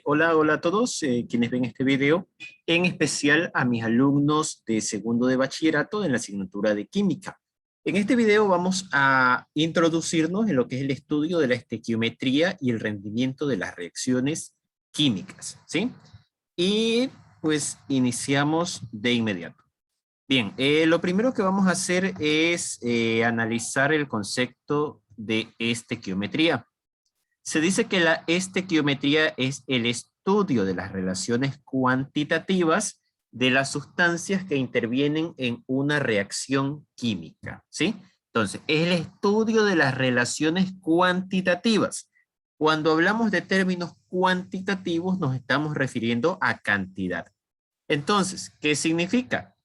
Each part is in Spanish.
Hola a todos quienes ven este video, en especial a mis alumnos de segundo de bachillerato en la asignatura de química. En este video vamos a introducirnos en lo que es el estudio de la estequiometría y el rendimiento de las reacciones químicas, ¿sí? Y pues iniciamos de inmediato. Bien, lo primero que vamos a hacer es analizar el concepto de estequiometría. Se dice que la estequiometría es el estudio de las relaciones cuantitativas de las sustancias que intervienen en una reacción química, ¿sí? Entonces, es el estudio de las relaciones cuantitativas. Cuando hablamos de términos cuantitativos, nos estamos refiriendo a cantidad. Entonces, ¿qué significa?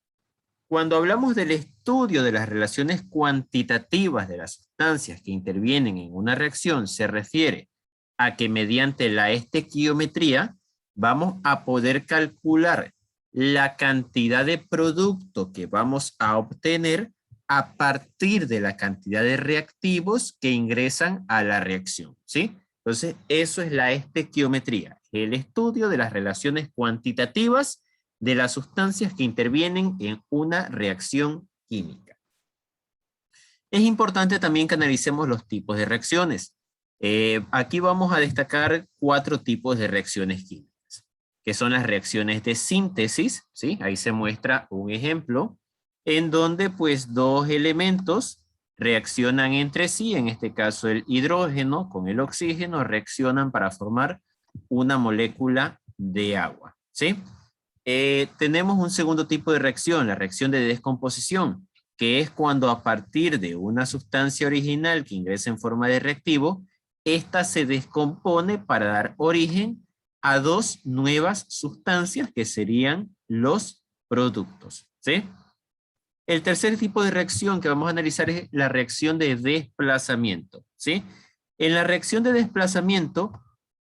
Cuando hablamos del estudio de las relaciones cuantitativas de las sustancias que intervienen en una reacción, se refiere a que mediante la estequiometría vamos a poder calcular la cantidad de producto que vamos a obtener a partir de la cantidad de reactivos que ingresan a la reacción, ¿sí? Entonces, eso es la estequiometría, el estudio de las relaciones cuantitativas de las sustancias que intervienen en una reacción química. Es importante también que analicemos los tipos de reacciones. Aquí vamos a destacar 4 tipos de reacciones químicas, que son las reacciones de síntesis, ¿sí? Ahí se muestra un ejemplo, en donde pues dos elementos reaccionan entre sí, en este caso el hidrógeno con el oxígeno reaccionan para formar una molécula de agua, ¿sí? Tenemos un segundo tipo de reacción, la reacción de descomposición, que es cuando a partir de una sustancia original que ingresa en forma de reactivo, esta se descompone para dar origen a dos nuevas sustancias que serían los productos, ¿sí? El tercer tipo de reacción que vamos a analizar es la reacción de desplazamiento, ¿sí? En la reacción de desplazamiento,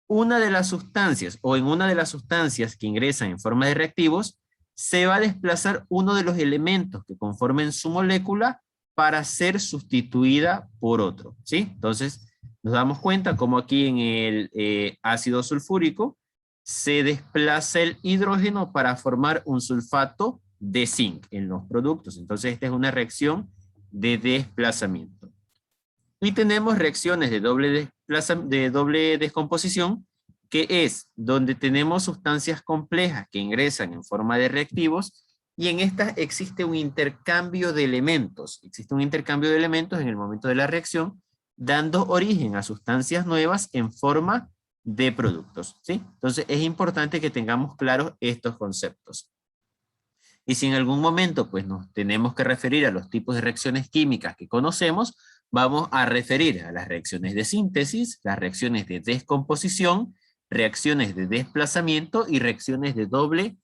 una de las sustancias o en una de las sustancias que ingresan en forma de reactivos, se va a desplazar uno de los elementos que conformen su molécula para ser sustituida por otro, ¿sí? Entonces, nos damos cuenta como aquí en el ácido sulfúrico se desplaza el hidrógeno para formar un sulfato de zinc en los productos. Entonces, esta es una reacción de desplazamiento. Y tenemos reacciones de doble descomposición, que es donde tenemos sustancias complejas que ingresan en forma de reactivos y en estas existe un intercambio de elementos. Existe un intercambio de elementos en el momento de la reacción, dando origen a sustancias nuevas en forma de productos, ¿sí? Entonces es importante que tengamos claros estos conceptos. Y si en algún momento pues nos tenemos que referir a los tipos de reacciones químicas que conocemos, vamos a referir a las reacciones de síntesis, las reacciones de descomposición, reacciones de desplazamiento y reacciones de doble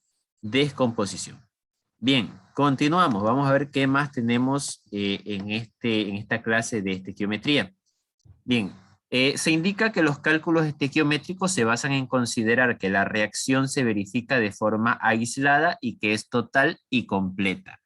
descomposición. Bien, continuamos. Vamos a ver qué más tenemos en esta clase de estequiometría. Bien, se indica que los cálculos estequiométricos se basan en considerar que la reacción se verifica de forma aislada y que es total y completa.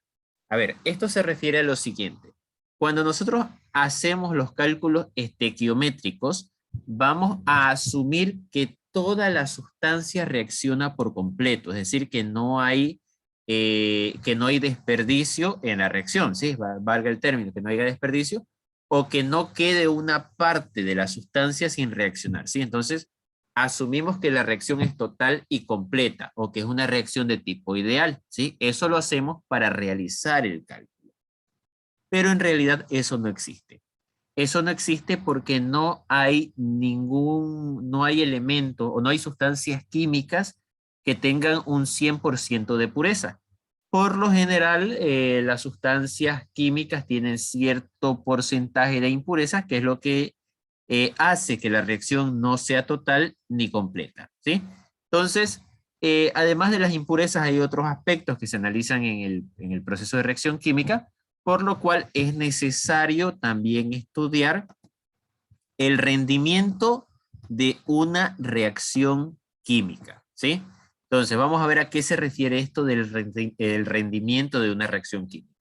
A ver, esto se refiere a lo siguiente. Cuando nosotros hacemos los cálculos estequiométricos, vamos a asumir que toda la sustancia reacciona por completo, es decir, que no hay desperdicio en la reacción, ¿sí? Valga el término, que no haya desperdicio, o que no quede una parte de la sustancia sin reaccionar, ¿sí? Entonces, asumimos que la reacción es total y completa, o que es una reacción de tipo ideal, ¿sí? Eso lo hacemos para realizar el cálculo. Pero en realidad eso no existe. Eso no existe porque no hay no hay elemento o no hay sustancias químicas que tengan un 100% de pureza. Por lo general, las sustancias químicas tienen cierto porcentaje de impurezas, que es lo que hace que la reacción no sea total ni completa, ¿sí? Entonces, además de las impurezas, hay otros aspectos que se analizan en el proceso de reacción química, por lo cual es necesario también estudiar el rendimiento de una reacción química, ¿sí? Entonces, vamos a ver a qué se refiere esto del rendimiento de una reacción química.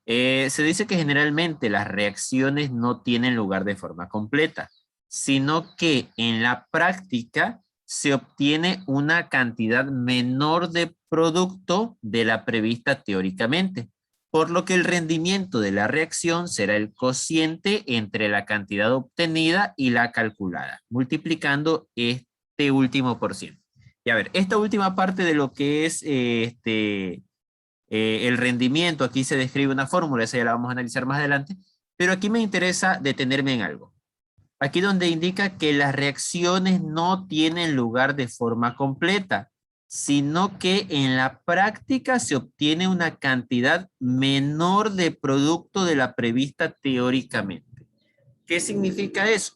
Se dice que generalmente las reacciones no tienen lugar de forma completa, sino que en la práctica se obtiene una cantidad menor de producto de la prevista teóricamente, por lo que el rendimiento de la reacción será el cociente entre la cantidad obtenida y la calculada, multiplicando este último por ciento. Y a ver, esta última parte de lo que es el rendimiento, aquí se describe una fórmula, esa ya la vamos a analizar más adelante, pero aquí me interesa detenerme en algo. Aquí donde indica que las reacciones no tienen lugar de forma completa, sino que en la práctica se obtiene una cantidad menor de producto de la prevista teóricamente. ¿Qué significa eso?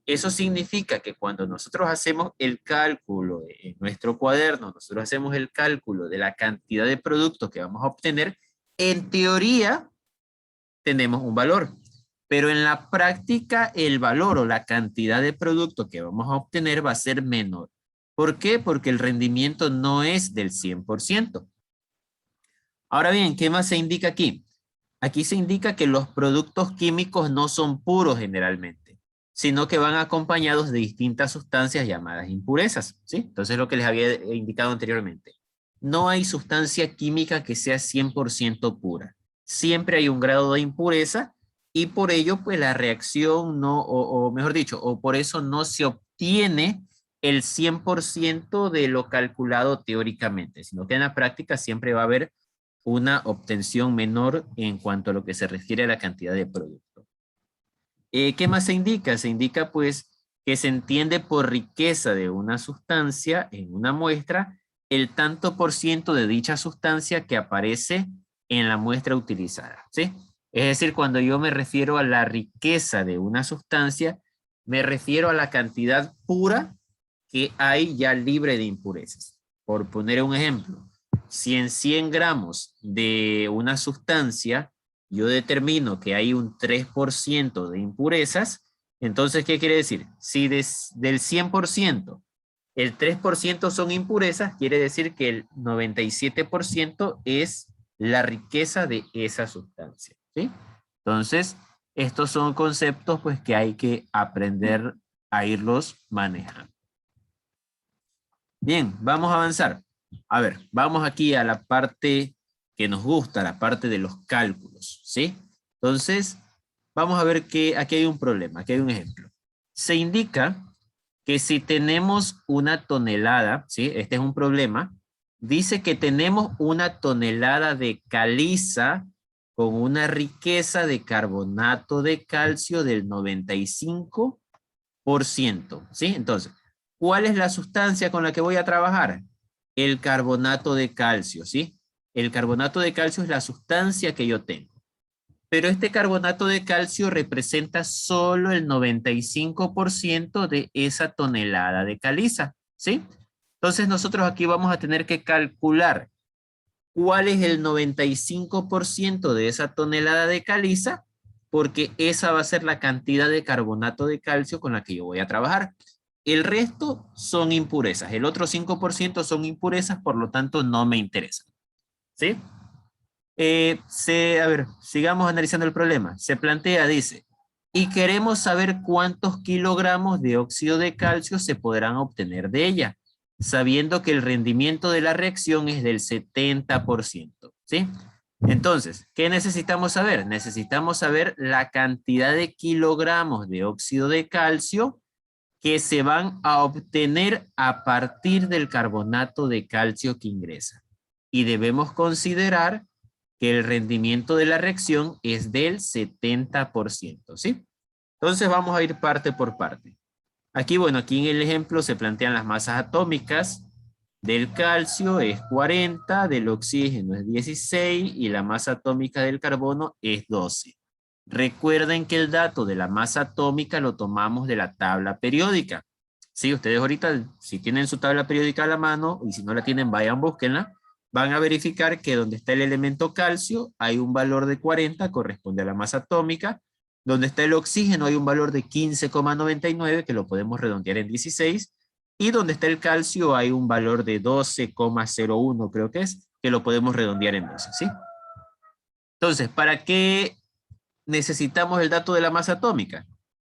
Eso significa que cuando nosotros hacemos el cálculo en nuestro cuaderno, nosotros hacemos el cálculo de la cantidad de productos que vamos a obtener, en teoría tenemos un valor. Pero en la práctica el valor o la cantidad de producto que vamos a obtener va a ser menor. ¿Por qué? Porque el rendimiento no es del 100%. Ahora bien, ¿qué más se indica aquí? Aquí se indica que los productos químicos no son puros generalmente, sino que van acompañados de distintas sustancias llamadas impurezas, ¿sí? Entonces lo que les había indicado anteriormente. No hay sustancia química que sea 100% pura. Siempre hay un grado de impureza y por ello, pues la reacción no, o mejor dicho, o por eso no se obtiene el 100% de lo calculado teóricamente, sino que en la práctica siempre va a haber una obtención menor en cuanto a lo que se refiere a la cantidad de producto. ¿Qué más se indica? Se indica pues que se entiende por riqueza de una sustancia en una muestra el tanto por ciento de dicha sustancia que aparece en la muestra utilizada, ¿sí? Es decir, cuando yo me refiero a la riqueza de una sustancia, me refiero a la cantidad pura que hay ya libre de impurezas. Por poner un ejemplo, si en 100 gramos de una sustancia yo determino que hay un 3% de impurezas, entonces, ¿qué quiere decir? Si del 100%, el 3% son impurezas, quiere decir que el 97% es la riqueza de esa sustancia, ¿sí? Entonces, estos son conceptos pues que hay que aprender a irlos manejando. Bien, vamos a avanzar. A ver, vamos aquí a la parte que nos gusta, la parte de los cálculos, ¿sí? Entonces, vamos a ver que aquí hay un problema, aquí hay un ejemplo. Se indica que si tenemos una tonelada, ¿sí? Este es un problema. Dice que tenemos una tonelada de caliza con una riqueza de carbonato de calcio del 95%, ¿sí? Entonces, ¿cuál es la sustancia con la que voy a trabajar? El carbonato de calcio, ¿sí? El carbonato de calcio es la sustancia que yo tengo. Pero este carbonato de calcio representa solo el 95% de esa tonelada de caliza, ¿sí? Entonces nosotros aquí vamos a tener que calcular cuál es el 95% de esa tonelada de caliza, porque esa va a ser la cantidad de carbonato de calcio con la que yo voy a trabajar. El resto son impurezas. El otro 5% son impurezas, por lo tanto no me interesan. ¿Sí? A ver, sigamos analizando el problema. Se plantea, dice, y queremos saber cuántos kilogramos de óxido de calcio se podrán obtener de ella, sabiendo que el rendimiento de la reacción es del 70%, ¿sí? Entonces, ¿qué necesitamos saber? Necesitamos saber la cantidad de kilogramos de óxido de calcio que se van a obtener a partir del carbonato de calcio que ingresa. Y debemos considerar que el rendimiento de la reacción es del 70%, ¿sí? Entonces vamos a ir parte por parte. Aquí, bueno, aquí en el ejemplo se plantean las masas atómicas. Del calcio es 40, del oxígeno es 16 y la masa atómica del carbono es 12. Recuerden que el dato de la masa atómica lo tomamos de la tabla periódica. Sí, ustedes ahorita, si tienen su tabla periódica a la mano y si no la tienen, vayan, búsquenla. Van a verificar que donde está el elemento calcio hay un valor de 40, corresponde a la masa atómica. Donde está el oxígeno hay un valor de 15,99, que lo podemos redondear en 16. Y donde está el calcio hay un valor de 12,01, creo que es, que lo podemos redondear en 12, ¿sí? Entonces, ¿para qué necesitamos el dato de la masa atómica?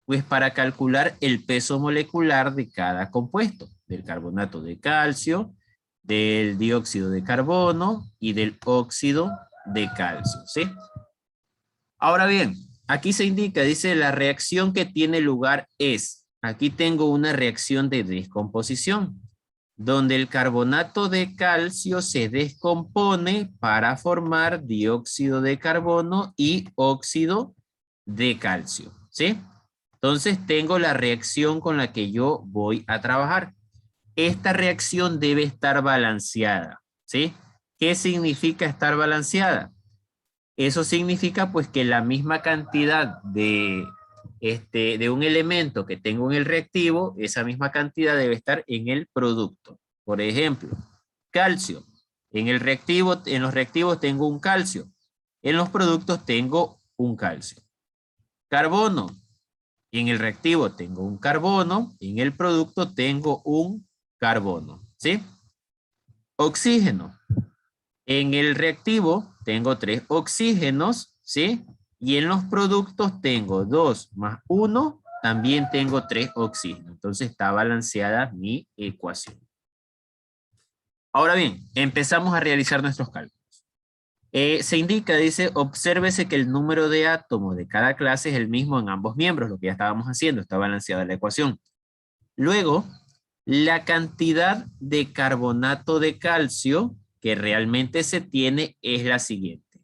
Pues para calcular el peso molecular de cada compuesto, del carbonato de calcio, del dióxido de carbono y del óxido de calcio, ¿sí? Ahora bien, aquí se indica, dice, la reacción que tiene lugar es, aquí tengo una reacción de descomposición, donde el carbonato de calcio se descompone para formar dióxido de carbono y óxido de calcio, ¿sí? Entonces tengo la reacción con la que yo voy a trabajar. Esta reacción debe estar balanceada, ¿sí? ¿Qué significa estar balanceada? Eso significa pues que la misma cantidad de un elemento que tengo en el reactivo, esa misma cantidad debe estar en el producto. Por ejemplo, calcio. En el reactivo, en los reactivos tengo un calcio. En los productos tengo un calcio. Carbono. En el reactivo tengo un carbono. En el producto tengo un carbono. ¿Sí? Oxígeno. En el reactivo tengo 3 oxígenos, ¿sí? Y en los productos tengo 2 más 1, también tengo 3 oxígenos. Entonces está balanceada mi ecuación. Ahora bien, empezamos a realizar nuestros cálculos. Se indica, dice, obsérvese que el número de átomos de cada clase es el mismo en ambos miembros, lo que ya estábamos haciendo, está balanceada la ecuación. Luego, la cantidad de carbonato de calcio que realmente se tiene es la siguiente.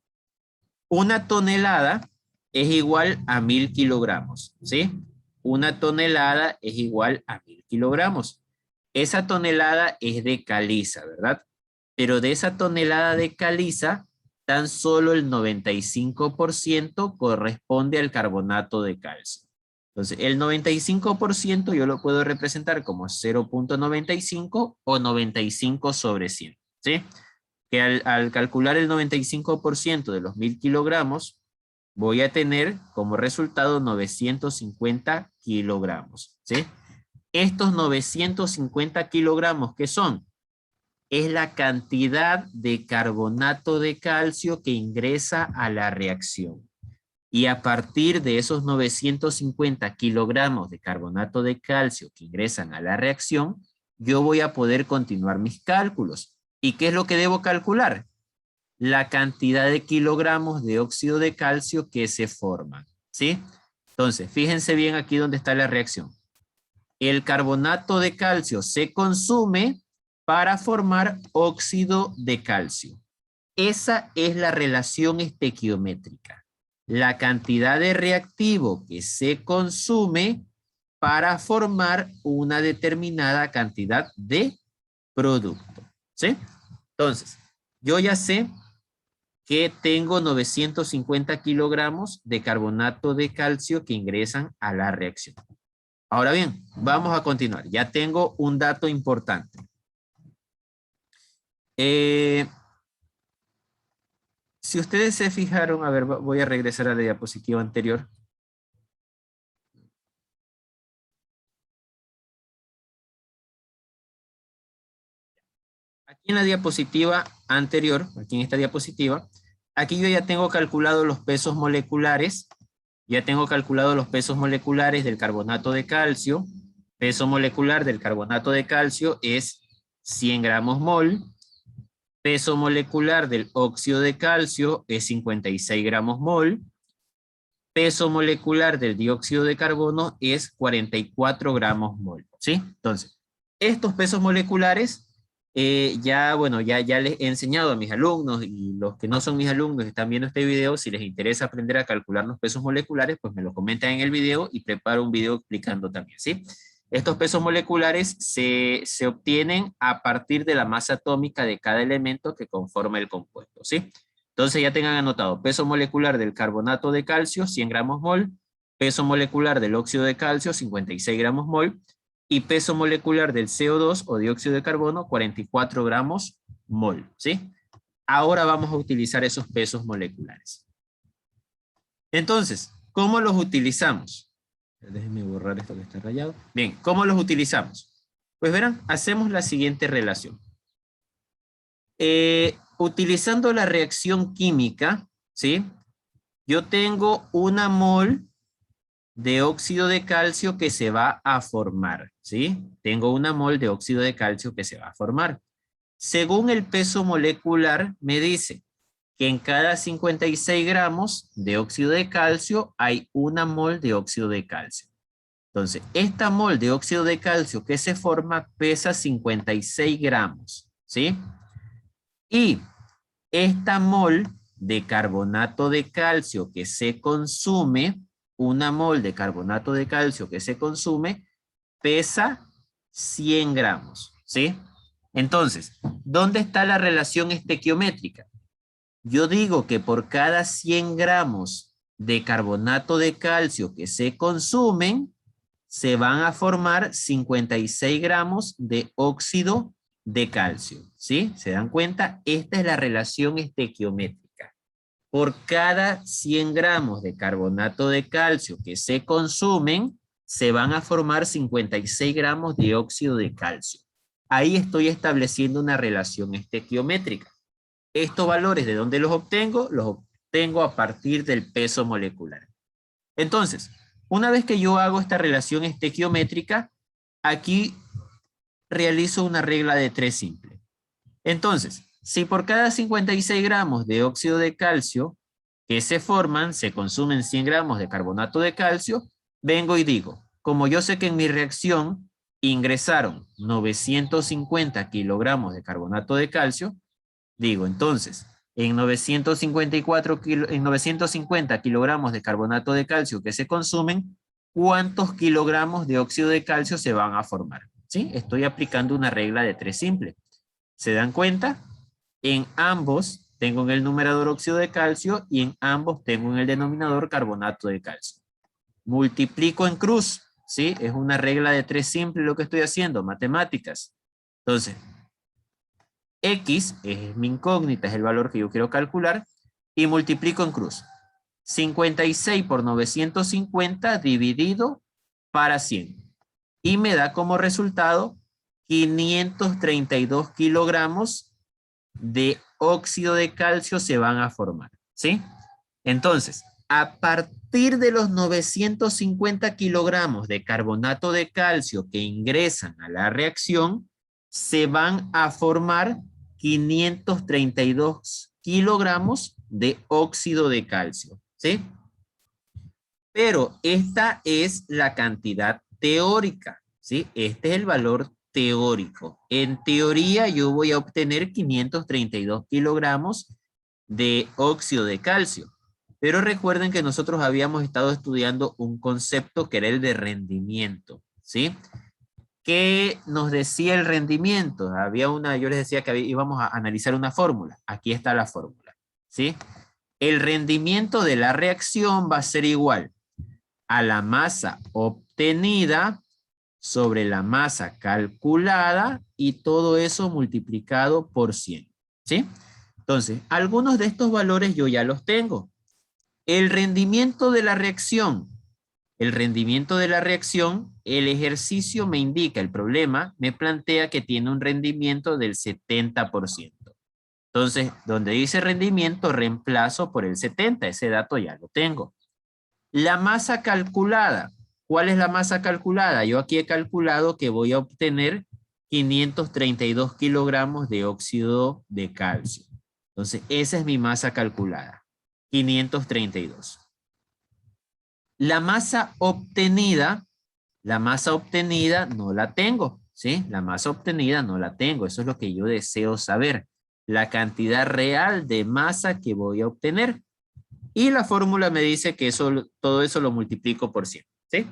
Una tonelada es igual a 1000 kilogramos, ¿sí? Una tonelada es igual a 1000 kilogramos. Esa tonelada es de caliza, ¿verdad? Pero de esa tonelada de caliza, tan solo el 95% corresponde al carbonato de calcio. Entonces, el 95% yo lo puedo representar como 0.95 o 95 sobre 100, ¿sí? Que al calcular el 95% de los 1000 kilogramos, voy a tener como resultado 950 kilogramos, ¿sí? Estos 950 kilogramos, ¿qué son? Es la cantidad de carbonato de calcio que ingresa a la reacción. Y a partir de esos 950 kilogramos de carbonato de calcio que ingresan a la reacción, yo voy a poder continuar mis cálculos. ¿Y qué es lo que debo calcular? La cantidad de kilogramos de óxido de calcio que se forman, ¿sí? Entonces, fíjense bien aquí donde está la reacción. El carbonato de calcio se consume para formar óxido de calcio. Esa es la relación estequiométrica. La cantidad de reactivo que se consume para formar una determinada cantidad de producto, ¿sí? Entonces, yo ya sé que tengo 950 kilogramos de carbonato de calcio que ingresan a la reacción. Ahora bien, vamos a continuar. Ya tengo un dato importante. Si ustedes se fijaron, a ver, voy a regresar a la diapositiva anterior. Aquí en la diapositiva anterior, aquí en esta diapositiva, aquí yo ya tengo calculado los pesos moleculares. Ya tengo calculado los pesos moleculares del carbonato de calcio. Peso molecular del carbonato de calcio es 100 gramos mol. Peso molecular del óxido de calcio es 56 gramos mol. Peso molecular del dióxido de carbono es 44 gramos mol, ¿sí? Entonces, estos pesos moleculares, bueno, ya les he enseñado a mis alumnos y los que no son mis alumnos están viendo este video, si les interesa aprender a calcular los pesos moleculares, pues me lo comentan en el video y preparo un video explicando también, ¿sí? Estos pesos moleculares se obtienen a partir de la masa atómica de cada elemento que conforma el compuesto, ¿sí? Entonces ya tengan anotado, peso molecular del carbonato de calcio, 100 gramos mol, peso molecular del óxido de calcio, 56 gramos mol, y peso molecular del CO2 o dióxido de carbono, 44 gramos mol, ¿sí? Ahora vamos a utilizar esos pesos moleculares. Entonces, ¿cómo los utilizamos? Déjenme borrar esto que está rayado. Bien, ¿cómo los utilizamos? Pues verán, hacemos la siguiente relación. Utilizando la reacción química, ¿sí? Yo tengo una mol de óxido de calcio que se va a formar, ¿sí? Tengo 1 mol de óxido de calcio que se va a formar. Según el peso molecular, me dice que en cada 56 gramos de óxido de calcio hay 1 mol de óxido de calcio. Entonces, esta mol de óxido de calcio que se forma pesa 56 gramos, ¿sí? Y esta mol de carbonato de calcio que se consume, 1 mol de carbonato de calcio que se consume, pesa 100 gramos, ¿sí? Entonces, ¿dónde está la relación estequiométrica? Yo digo que por cada 100 gramos de carbonato de calcio que se consumen, se van a formar 56 gramos de óxido de calcio, ¿sí? ¿Se dan cuenta? Esta es la relación estequiométrica. Por cada 100 gramos de carbonato de calcio que se consumen, se van a formar 56 gramos de óxido de calcio. Ahí estoy estableciendo una relación estequiométrica. Estos valores, ¿de dónde los obtengo? Los obtengo a partir del peso molecular. Entonces, una vez que yo hago esta relación estequiométrica, aquí realizo una regla de 3 simple. Entonces, si por cada 56 gramos de óxido de calcio que se forman, se consumen 100 gramos de carbonato de calcio, vengo y digo, como yo sé que en mi reacción ingresaron 950 kilogramos de carbonato de calcio, digo, entonces, en 950 kilogramos de carbonato de calcio que se consumen, ¿cuántos kilogramos de óxido de calcio se van a formar? ¿Sí? Estoy aplicando una regla de 3 simple. ¿Se dan cuenta? En ambos tengo en el numerador óxido de calcio y en ambos tengo en el denominador carbonato de calcio. Multiplico en cruz, ¿sí? Es una regla de 3 simple lo que estoy haciendo, matemáticas. Entonces, X es mi incógnita, es el valor que yo quiero calcular, y multiplico en cruz. 56 por 950 dividido para 100. Y me da como resultado 532 kilogramos de óxido de calcio se van a formar, ¿sí? Entonces, a partir de los 950 kilogramos de carbonato de calcio que ingresan a la reacción, se van a formar 532 kilogramos de óxido de calcio, ¿sí? Pero esta es la cantidad teórica, ¿sí? Este es el valor teórico. En teoría yo voy a obtener 532 kilogramos de óxido de calcio. Pero recuerden que nosotros habíamos estado estudiando un concepto que era el de rendimiento, ¿sí? ¿Qué nos decía el rendimiento? Yo les decía que íbamos a analizar una fórmula. Aquí está la fórmula, ¿sí? El rendimiento de la reacción va a ser igual a la masa obtenida sobre la masa calculada y todo eso multiplicado por 100, ¿sí? Entonces, algunos de estos valores yo ya los tengo. El rendimiento de la reacción. El rendimiento de la reacción, el ejercicio me indica, el problema me plantea que tiene un rendimiento del 70%. Entonces, donde dice rendimiento, reemplazo por el 70, ese dato ya lo tengo. La masa calculada. ¿Cuál es la masa calculada? Yo aquí he calculado que voy a obtener 532 kilogramos de óxido de calcio. Entonces, esa es mi masa calculada, 532. La masa obtenida no la tengo, ¿sí? La masa obtenida no la tengo, eso es lo que yo deseo saber. La cantidad real de masa que voy a obtener. Y la fórmula me dice que todo eso lo multiplico por 100, ¿sí?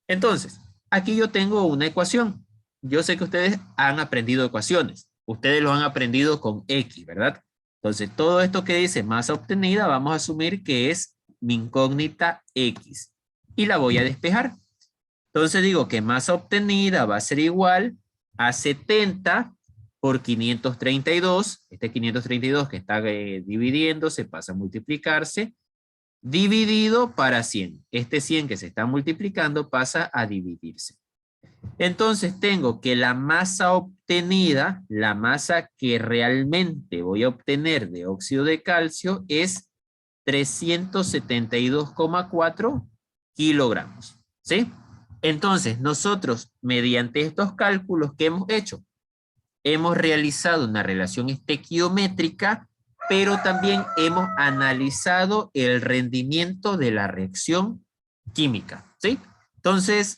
Entonces, aquí yo tengo una ecuación. Yo sé que ustedes han aprendido ecuaciones. Ustedes lo han aprendido con X, ¿verdad? Entonces, todo esto que dice masa obtenida, vamos a asumir que es mi incógnita X. Y la voy a despejar. Entonces digo que masa obtenida va a ser igual a 70 por 532. Este 532 que está dividiéndose pasa a multiplicarse. Dividido para 100. Este 100 que se está multiplicando pasa a dividirse. Entonces tengo que la masa obtenida, la masa que realmente voy a obtener de óxido de calcio es 372,4 kilogramos, ¿sí? Entonces, nosotros, mediante estos cálculos que hemos hecho, hemos realizado una relación estequiométrica, pero también hemos analizado el rendimiento de la reacción química, ¿sí? Entonces,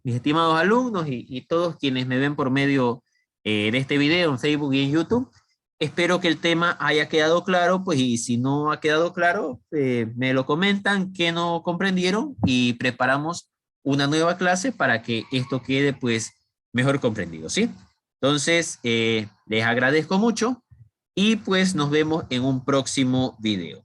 mis estimados alumnos y todos quienes me ven por medio de este video en Facebook y en YouTube, espero que el tema haya quedado claro, pues, y si no ha quedado claro, me lo comentan que no comprendieron y preparamos una nueva clase para que esto quede, pues, mejor comprendido, ¿sí? Entonces, les agradezco mucho y pues nos vemos en un próximo video.